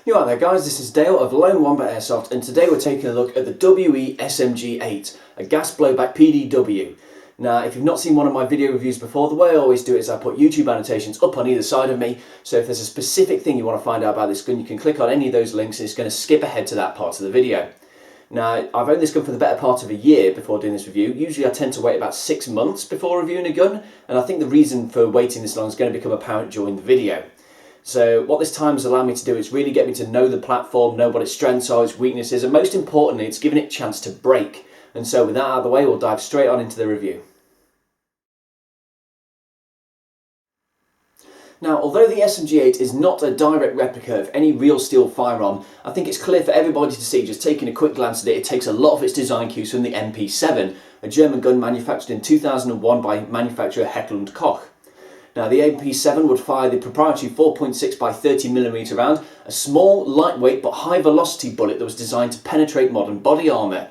You right there guys, this is Dale of Lone Wombat Airsoft, and today we're taking a look at the WE SMG-8, a gas blowback PDW. Now if you've not seen one of my video reviews before, the way I always do it is I put YouTube annotations up on either side of me, so if there's a specific thing you want to find out about this gun, you can click on any of those links and it's going to skip ahead to that part of the video. Now I've owned this gun for the better part of a year before doing this review. Usually I tend to wait about 6 months before reviewing a gun, and I think the reason for waiting this long is going to become apparent during the video. So what this time has allowed me to do is really get me to know the platform, know what its strengths are, its weaknesses, and most importantly, it's given it a chance to break. And so with that out of the way, we'll dive straight on into the review. Now, although the SMG-8 is not a direct replica of any real steel firearm, I think it's clear for everybody to see, just taking a quick glance at it, it takes a lot of its design cues from the MP7, a German gun manufactured in 2001 by manufacturer Heckler & Koch. Now the MP7 would fire the proprietary 4.6 by 30mm round, a small, lightweight but high velocity bullet that was designed to penetrate modern body armour.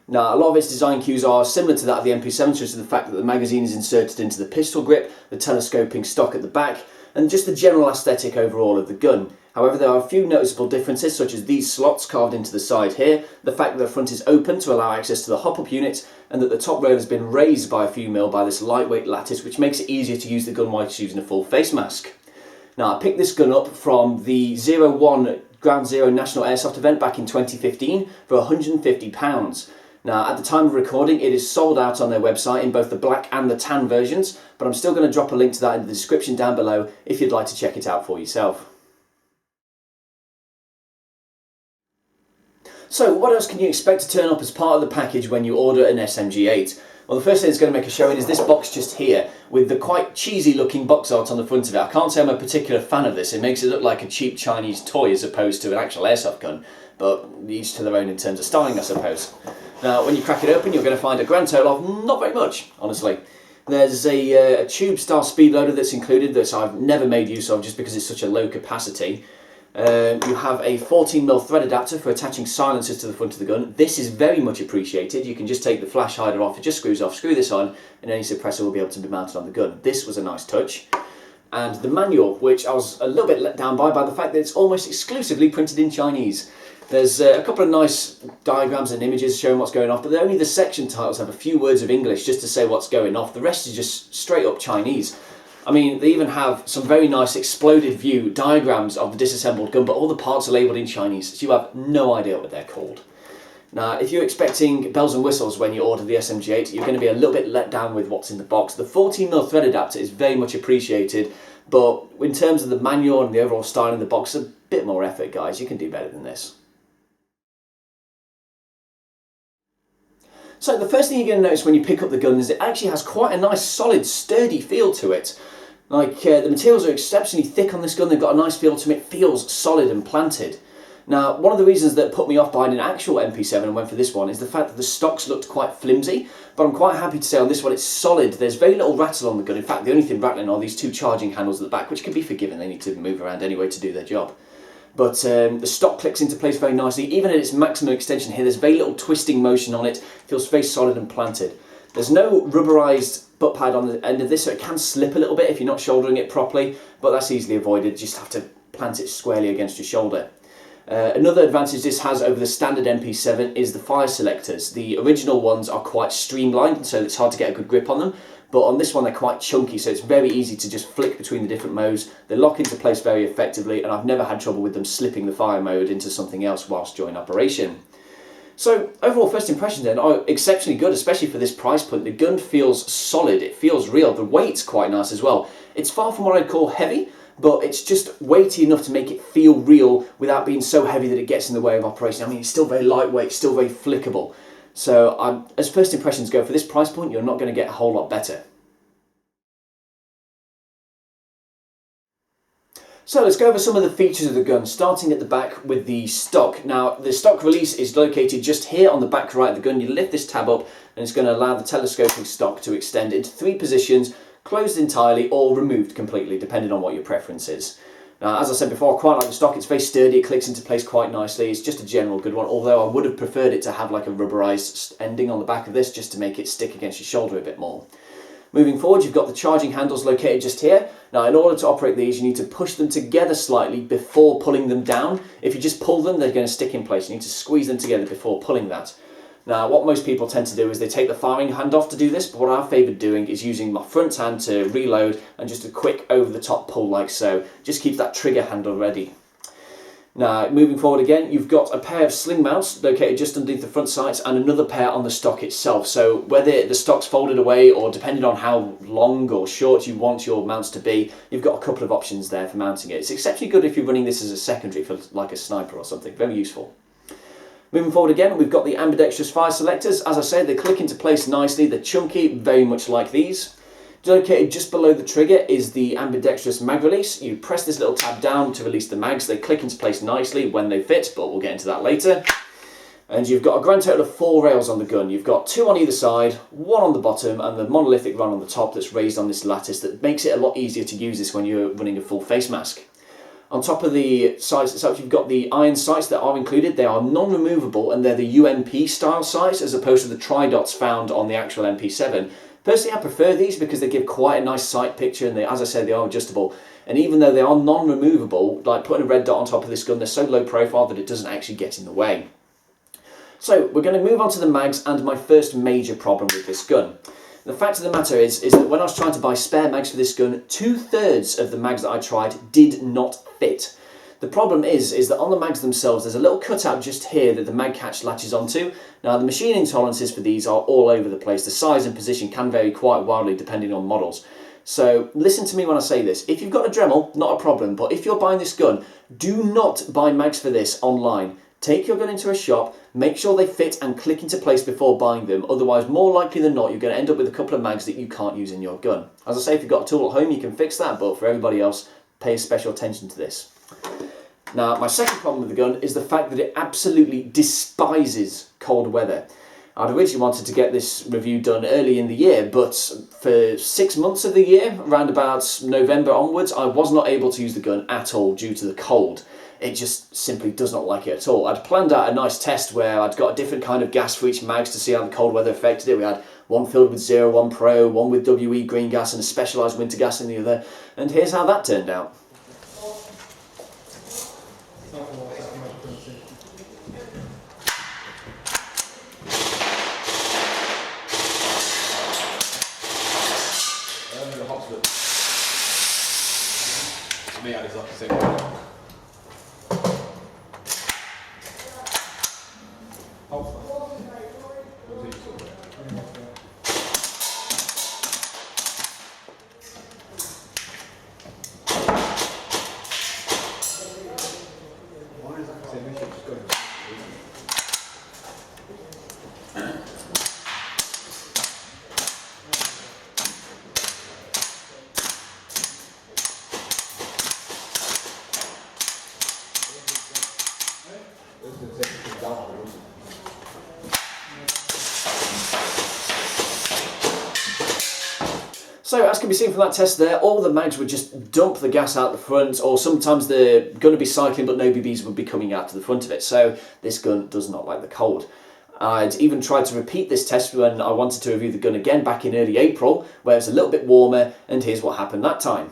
Now a lot of its design cues are similar to that of the MP7, such as the fact that the magazine is inserted into the pistol grip, the telescoping stock at the back, and just the general aesthetic overall of the gun. However, there are a few noticeable differences, such as these slots carved into the side here, the fact that the front is open to allow access to the hop-up unit, and that the top rail has been raised by a few mil by this lightweight lattice, which makes it easier to use the gun while using a full face mask. Now, I picked this gun up from the 01 Ground Zero National Airsoft event back in 2015 for £150. Now, at the time of recording, it is sold out on their website in both the black and the tan versions, but I'm still going to drop a link to that in the description down below if you'd like to check it out for yourself. So what else can you expect to turn up as part of the package when you order an SMG-8? Well, the first thing that's going to make a showing is this box just here, with the quite cheesy looking box art on the front of it. I can't say I'm a particular fan of this. It makes it look like a cheap Chinese toy as opposed to an actual airsoft gun, but each to their own in terms of styling, I suppose. Now when you crack it open, you're going to find a grand total of not very much, honestly. There's a tube style speed loader that's included that I've never made use of just because it's such a low capacity. You have a 14mm thread adapter for attaching silencers to the front of the gun. This is very much appreciated. You can just take the flash hider off, it just screws off, screw this on, and any suppressor will be able to be mounted on the gun. This was a nice touch. And the manual, which I was a little bit let down by the fact that it's almost exclusively printed in Chinese. There's a couple of nice diagrams and images showing what's going off, but only the section titles have a few words of English just to say what's going off. The rest is just straight up Chinese. I mean, they even have some very nice exploded view diagrams of the disassembled gun, but all the parts are labelled in Chinese, so you have no idea what they're called. Now, if you're expecting bells and whistles when you order the SMG-8, you're going to be a little bit let down with what's in the box. The 14mm thread adapter is very much appreciated, but in terms of the manual and the overall style in the box, a bit more effort, guys. You can do better than this. So the first thing you're going to notice when you pick up the gun is it actually has quite a nice, solid, sturdy feel to it. Like, the materials are exceptionally thick on this gun, they've got a nice feel to them, it feels solid and planted. Now, one of the reasons that put me off buying an actual MP7 and went for this one is the fact that the stocks looked quite flimsy, but I'm quite happy to say on this one it's solid. There's very little rattle on the gun. In fact, the only thing rattling are these two charging handles at the back, which can be forgiven, they need to move around anyway to do their job. But the stock clicks into place very nicely. Even at its maximum extension here, there's very little twisting motion on it. It feels very solid and planted. There's no rubberized butt pad on the end of this, so it can slip a little bit if you're not shouldering it properly, but that's easily avoided. You just have to plant it squarely against your shoulder. Another advantage this has over the standard MP7 is the fire selectors. The original ones are quite streamlined, so it's hard to get a good grip on them. But on this one they're quite chunky, so it's very easy to just flick between the different modes. They lock into place very effectively, and I've never had trouble with them slipping the fire mode into something else whilst during operation. So overall first impressions then are exceptionally good, especially for this price point. The gun feels solid, it feels real. The weight's quite nice as well. It's far from what I'd call heavy, but it's just weighty enough to make it feel real without being so heavy that it gets in the way of operation. I mean, it's still very lightweight, still very flickable. So as first impressions go, for this price point, you're not going to get a whole lot better. So let's go over some of the features of the gun, starting at the back with the stock. Now, the stock release is located just here on the back right of the gun. You lift this tab up and it's going to allow the telescoping stock to extend into 3 positions, closed entirely or removed completely, depending on what your preference is. Now, as I said before, I quite like the stock. It's very sturdy, it clicks into place quite nicely. It's just a general good one, although I would have preferred it to have like a rubberized ending on the back of this just to make it stick against your shoulder a bit more. Moving forward, you've got the charging handles located just here. Now, in order to operate these, you need to push them together slightly before pulling them down. If you just pull them, they're going to stick in place. You need to squeeze them together before pulling that. Now, what most people tend to do is they take the firing hand off to do this, but what I've favoured doing is using my front hand to reload and just a quick over-the-top pull like so. Just keep that trigger handle ready. Now, moving forward again, you've got a pair of sling mounts located just underneath the front sights and another pair on the stock itself. So whether the stock's folded away or depending on how long or short you want your mounts to be, you've got a couple of options there for mounting it. It's exceptionally good if you're running this as a secondary for like a sniper or something. Very useful. Moving forward again, we've got the ambidextrous fire selectors. As I said, they click into place nicely. They're chunky, very much like these. Located just below the trigger is the ambidextrous mag release. You press this little tab down to release the mags. They click into place nicely when they fit, but we'll get into that later. And you've got a grand total of 4 rails on the gun. You've got 2 on either side, 1 on the bottom, and the monolithic run on the top that's raised on this lattice that makes it a lot easier to use this when you're running a full face mask. On top of the sights itself, you've got the iron sights that are included. They are non-removable and they're the UMP style sights as opposed to the tri-dots found on the actual MP7. Personally, I prefer these because they give quite a nice sight picture and they, as I said, they are adjustable. And even though they are non-removable, like putting a red dot on top of this gun, they're so low profile that it doesn't actually get in the way. So we're going to move on to the mags and my first major problem with this gun. The fact of the matter is that when I was trying to buy spare mags for this gun, 2/3 of the mags that I tried did not fit. The problem is that on the mags themselves, there's a little cutout just here that the mag catch latches onto. Now, the machining tolerances for these are all over the place. The size and position can vary quite wildly depending on models. So listen to me when I say this. If you've got a Dremel, not a problem, but if you're buying this gun, do not buy mags for this online. Take your gun into a shop, make sure they fit and click into place before buying them. Otherwise, more likely than not, you're going to end up with a couple of mags that you can't use in your gun. As I say, if you've got a tool at home, you can fix that, but for everybody else, pay special attention to this. Now, my second problem with the gun is the fact that it absolutely despises cold weather. I'd originally wanted to get this review done early in the year, but for 6 months of the year, around about November onwards, I was not able to use the gun at all due to the cold. It just simply does not like it at all. I'd planned out a nice test where I'd got a different kind of gas for each mags to see how the cold weather affected it. We had one filled with Zero, one Pro, one with WE green gas and a specialised winter gas in the other. And here's how that turned out. To me, I had exactly the same way. So, as can be seen from that test there, all the mags would just dump the gas out the front, or sometimes they're going to be cycling but no BBs would be coming out to the front of it. So this gun does not like the cold. I'd even tried to repeat this test when I wanted to review the gun again back in early April, where it's a little bit warmer, and here's what happened that time.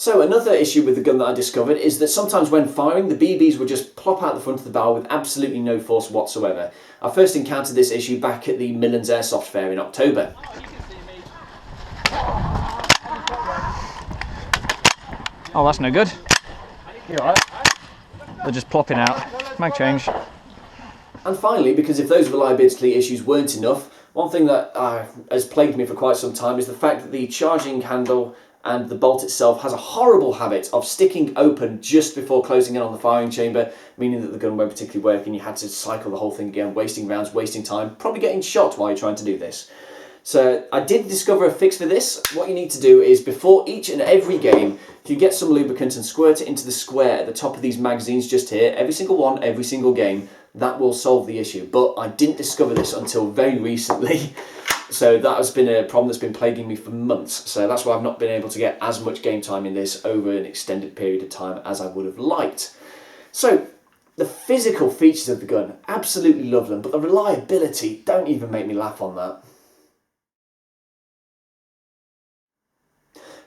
So another issue with the gun that I discovered is that sometimes when firing, the BBs would just plop out the front of the barrel with absolutely no force whatsoever. I first encountered this issue back at the Midlands Airsoft Fair in October. Oh, that's no good. You alright? They're just plopping out. Mag change. And finally, because if those reliability issues weren't enough, one thing that has plagued me for quite some time is the fact that the charging handle and the bolt itself has a horrible habit of sticking open just before closing in on the firing chamber, meaning that the gun won't particularly work and you had to cycle the whole thing again, wasting rounds, wasting time, probably getting shot while you're trying to do this. So I did discover a fix for this. What you need to do is before each and every game, if you get some lubricant and squirt it into the square at the top of these magazines just here, every single one, every single game, that will solve the issue. But I didn't discover this until very recently. So that has been a problem that's been plaguing me for months. So that's why I've not been able to get as much game time in this over an extended period of time as I would have liked. So the physical features of the gun, absolutely love them, but the reliability, don't even make me laugh on that.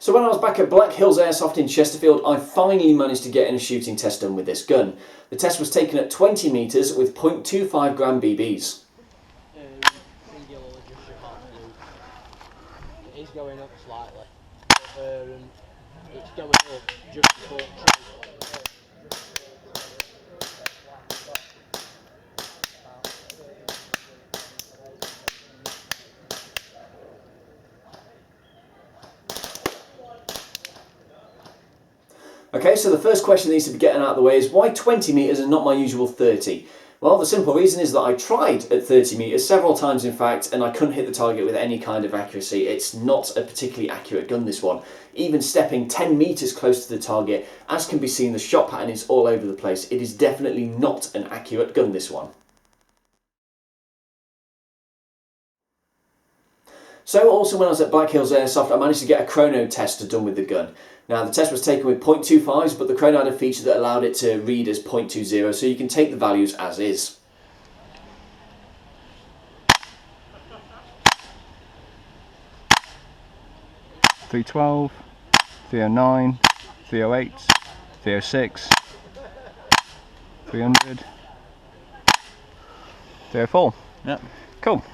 So when I was back at Black Hills Airsoft in Chesterfield, I finally managed to get in a shooting test done with this gun. The test was taken at 20 metres with 0.25 gram BBs. It is going up slightly. It's going up just before Okay, so the first question that needs to be getting out of the way is why 20 metres and not my usual 30? Well, the simple reason is that I tried at 30 metres several times in fact, and I couldn't hit the target with any kind of accuracy. It's not a particularly accurate gun, this one. Even stepping 10 metres close to the target, as can be seen, the shot pattern is all over the place. It is definitely not an accurate gun, this one. So also when I was at Black Hills Airsoft, I managed to get a chrono test done with the gun. Now the test was taken with 0.25s, but the chrono had a feature that allowed it to read as 0.20, so you can take the values as is. .312, .309, .308, .306, 300, .304. Yep. Cool.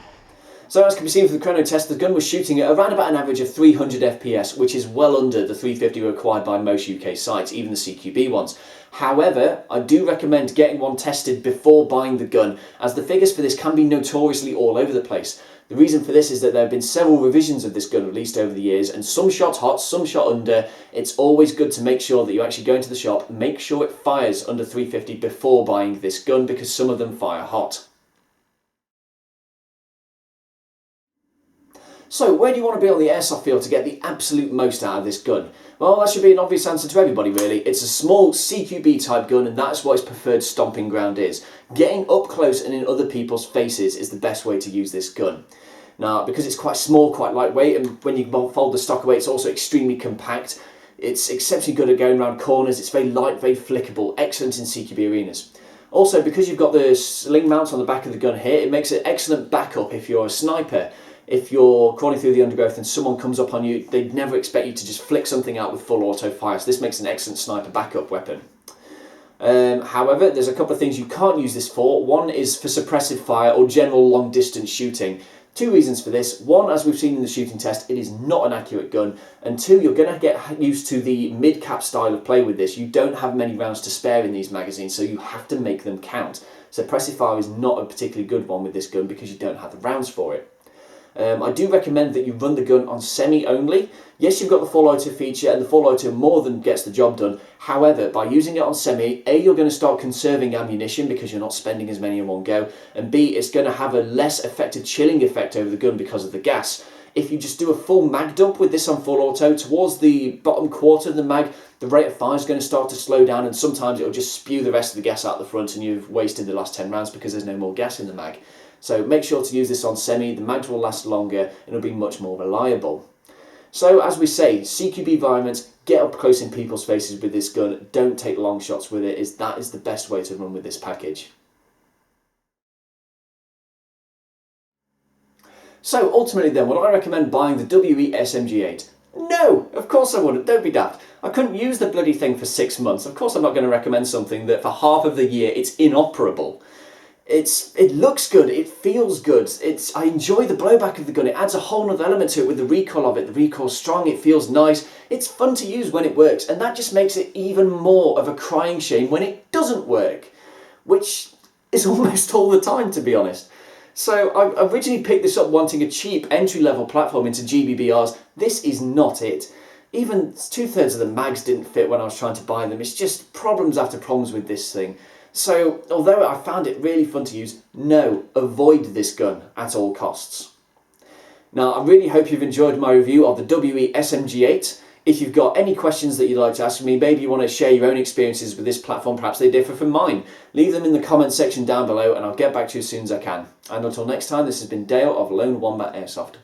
So as can be seen from the chrono test, the gun was shooting at around about an average of 300 FPS, which is well under the 350 required by most UK sites, even the CQB ones. However, I do recommend getting one tested before buying the gun, as the figures for this can be notoriously all over the place. The reason for this is that there have been several revisions of this gun released over the years, and some shot hot, some shot under. It's always good to make sure that you actually go into the shop, make sure it fires under 350 before buying this gun, because some of them fire hot. So where do you want to be on the airsoft field to get the absolute most out of this gun? Well, that should be an obvious answer to everybody really. It's a small CQB type gun, and that's what its preferred stomping ground is. Getting up close and in other people's faces is the best way to use this gun. Now, because it's quite small, quite lightweight, and when you fold the stock away, it's also extremely compact. It's exceptionally good at going around corners. It's very light, very flickable, excellent in CQB arenas. Also, because you've got the sling mount on the back of the gun here, it makes it excellent backup if you're a sniper. If you're crawling through the undergrowth and someone comes up on you, they'd never expect you to just flick something out with full auto fire, so this makes an excellent sniper backup weapon. However, there's a couple of things you can't use this for. One is for suppressive fire or general long distance shooting. Two reasons for this. One, as we've seen in the shooting test, it is not an accurate gun. And two, you're going to get used to the mid-cap style of play with this. You don't have many rounds to spare in these magazines, so you have to make them count. Suppressive fire is not a particularly good one with this gun because you don't have the rounds for it. I do recommend that you run the gun on semi only. Yes, you've got the full auto feature, and the full auto more than gets the job done. However, by using it on semi, A, you're going to start conserving ammunition because you're not spending as many in one go, and B, it's going to have a less effective chilling effect over the gun because of the gas. If you just do a full mag dump with this on full auto, towards the bottom quarter of the mag, the rate of fire is going to start to slow down, and sometimes it'll just spew the rest of the gas out the front and you've wasted the last 10 rounds because there's no more gas in the mag. So make sure to use this on semi, the mag will last longer and it'll be much more reliable. So as we say, CQB environments, get up close in people's faces with this gun, don't take long shots with it, that is the best way to run with this package. So ultimately then, would I recommend buying the WE SMG-8? No, of course I wouldn't. Don't be daft. I couldn't use the bloody thing for 6 months. Of course I'm not going to recommend something that for half of the year it's inoperable. It looks good, it feels good, I enjoy the blowback of the gun, it adds a whole other element to it with the recoil of it. The recoil's strong, it feels nice, it's fun to use when it works, and that just makes it even more of a crying shame when it doesn't work, which is almost all the time, to be honest. So I originally picked this up wanting a cheap entry-level platform into GBBRs. This is not it. Even 2/3 of the mags didn't fit when I was trying to buy them. It's just problems after problems with this thing. So, although I found it really fun to use, no, avoid this gun at all costs. Now, I really hope you've enjoyed my review of the WE SMG-8. If you've got any questions that you'd like to ask me, maybe you want to share your own experiences with this platform, perhaps they differ from mine, leave them in the comment section down below and I'll get back to you as soon as I can. And until next time, this has been Dale of Lone Wombat Airsoft.